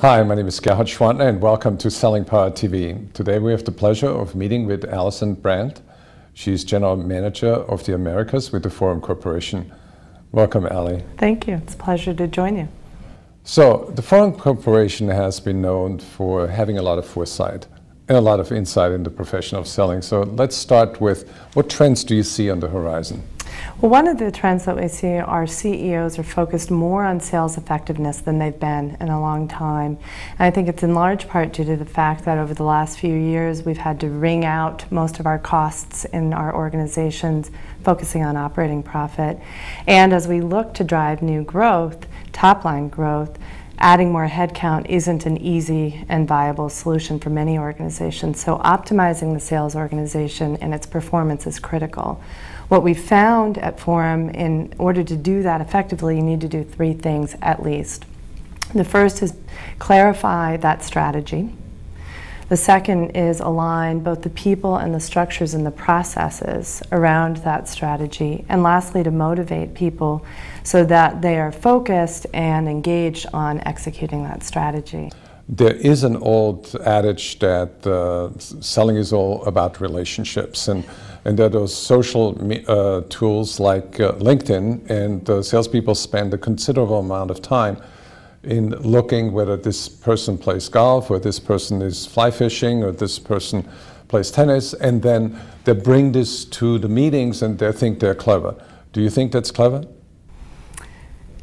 Hi, my name is Gerhard Schwantner and welcome to Selling Power TV. Today we have the pleasure of meeting with Alison Brandt. She's General Manager of the Americas with the Forum Corporation. Welcome, Ali. Thank you. It's a pleasure to join you. So, the Forum Corporation has been known for having a lot of foresight and a lot of insight in the profession of selling. So let's start with, what trends do you see on the horizon? Well, one of the trends that we see are CEOs are focused more on sales effectiveness than they've been in a long time. And I think it's in large part due to the fact that over the last few years we've had to wring out most of our costs in our organizations, focusing on operating profit. And as we look to drive new growth, top-line growth, adding more headcount isn't an easy and viable solution for many organizations. So optimizing the sales organization and its performance is critical. What we found at Forum, in order to do that effectively, you need to do three things at least. The first is clarify that strategy. The second is align both the people and the structures and the processes around that strategy. And lastly, to motivate people so that they are focused and engaged on executing that strategy. There is an old adage that selling is all about relationships, and there are those social tools like LinkedIn, and salespeople spend a considerable amount of time in looking whether this person plays golf, or this person is fly fishing, or this person plays tennis, and then they bring this to the meetings and they think they're clever. Do you think that's clever?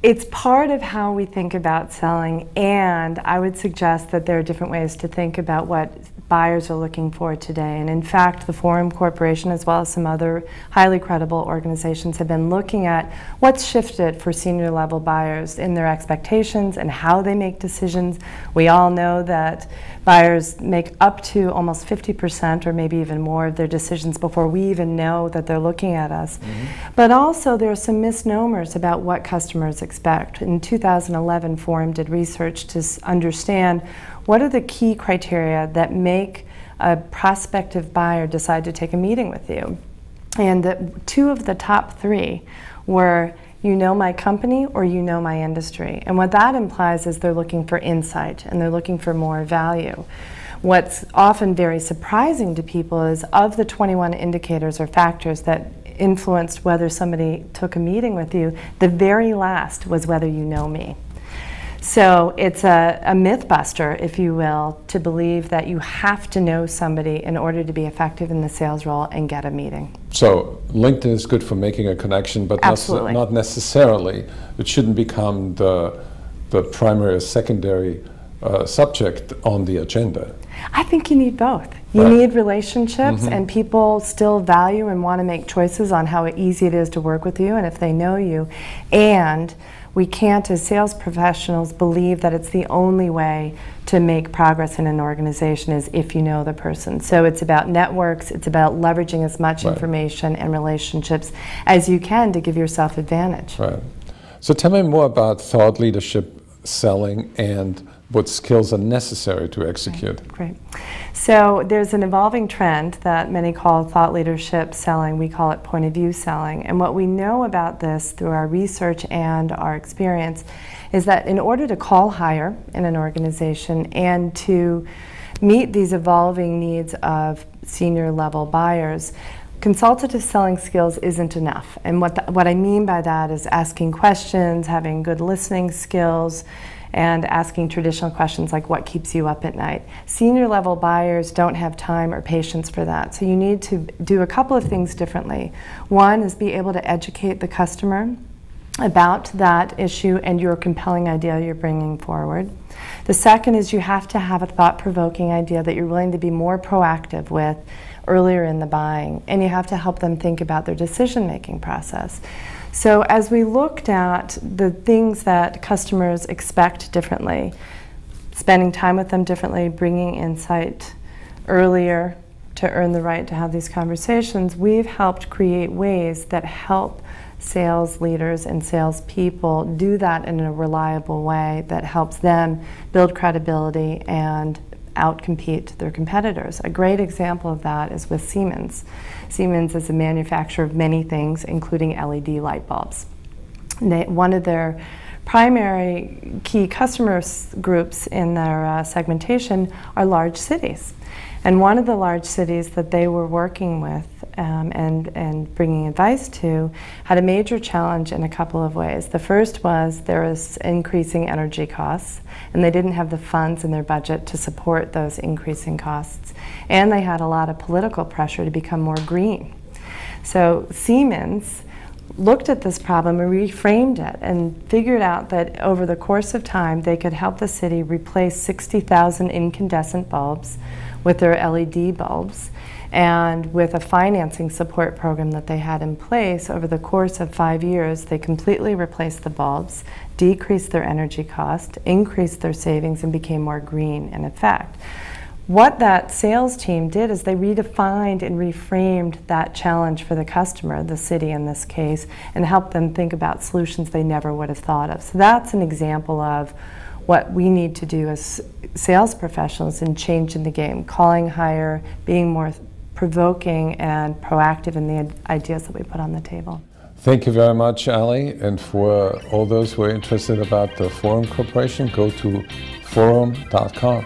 It's part of how we think about selling, and I would suggest that there are different ways to think about what buyers are looking for today. And in fact, the Forum Corporation, as well as some other highly credible organizations, have been looking at what's shifted for senior level buyers in their expectations and how they make decisions. We all know that buyers make up to almost 50% or maybe even more of their decisions before we even know that they're looking at us. But also there are some misnomers about what customers expect. In 2011, Forum did research to understand what are the key criteria that make a prospective buyer decide to take a meeting with you. And two of the top three were, you know my company or you know my industry. And what that implies is they're looking for insight and they're looking for more value. What's often very surprising to people is, of the 21 indicators or factors that influenced whether somebody took a meeting with you, the very last was whether you know me. So it's a myth buster, if you will, to believe that you have to know somebody in order to be effective in the sales role and get a meeting. So LinkedIn is good for making a connection, but not necessarily. It shouldn't become the primary or secondary subject on the agenda. I think you need both. You need relationships, and people still value and want to make choices on how easy it is to work with you and if they know you. And we can't, as sales professionals, believe that it's the only way to make progress in an organization is if you know the person. So it's about networks, it's about leveraging as much information and relationships as you can to give yourself advantage. Right. So tell me more about thought leadership selling and what skills are necessary to execute. Great. So there's an evolving trend that many call thought leadership selling. We call it point of view selling. And what we know about this through our research and our experience is that in order to call higher in an organization and to meet these evolving needs of senior level buyers, consultative selling skills isn't enough. And what I mean by that is asking questions, having good listening skills, and asking traditional questions like, what keeps you up at night? Senior level buyers don't have time or patience for that. So you need to do a couple of things differently. One is be able to educate the customer about that issue and your compelling idea you're bringing forward. The second is you have to have a thought-provoking idea that you're willing to be more proactive with earlier in the buying, and you have to help them think about their decision-making process. So as we looked at the things that customers expect differently, spending time with them differently, bringing insight earlier to earn the right to have these conversations, we've helped create ways that help sales leaders and salespeople do that in a reliable way that helps them build credibility and outcompete their competitors. A great example of that is with Siemens. Siemens is a manufacturer of many things, including LED light bulbs. One of their primary key customer groups in their segmentation are large cities. And one of the large cities that they were working with and bringing advice to had a major challenge in a couple of ways. The first was there was increasing energy costs, and they didn't have the funds in their budget to support those increasing costs. And they had a lot of political pressure to become more green. So Siemens looked at this problem and reframed it and figured out that over the course of time they could help the city replace 60,000 incandescent bulbs with their LED bulbs, and with a financing support program that they had in place over the course of 5 years, they completely replaced the bulbs, decreased their energy cost, increased their savings, and became more green in effect. What that sales team did is they redefined and reframed that challenge for the customer, the city in this case, and helped them think about solutions they never would have thought of. So that's an example of what we need to do as sales professionals in changing the game, calling higher, being more provoking and proactive in the ideas that we put on the table. Thank you very much, Ali. And for all those who are interested about the Forum Corporation, go to forum.com.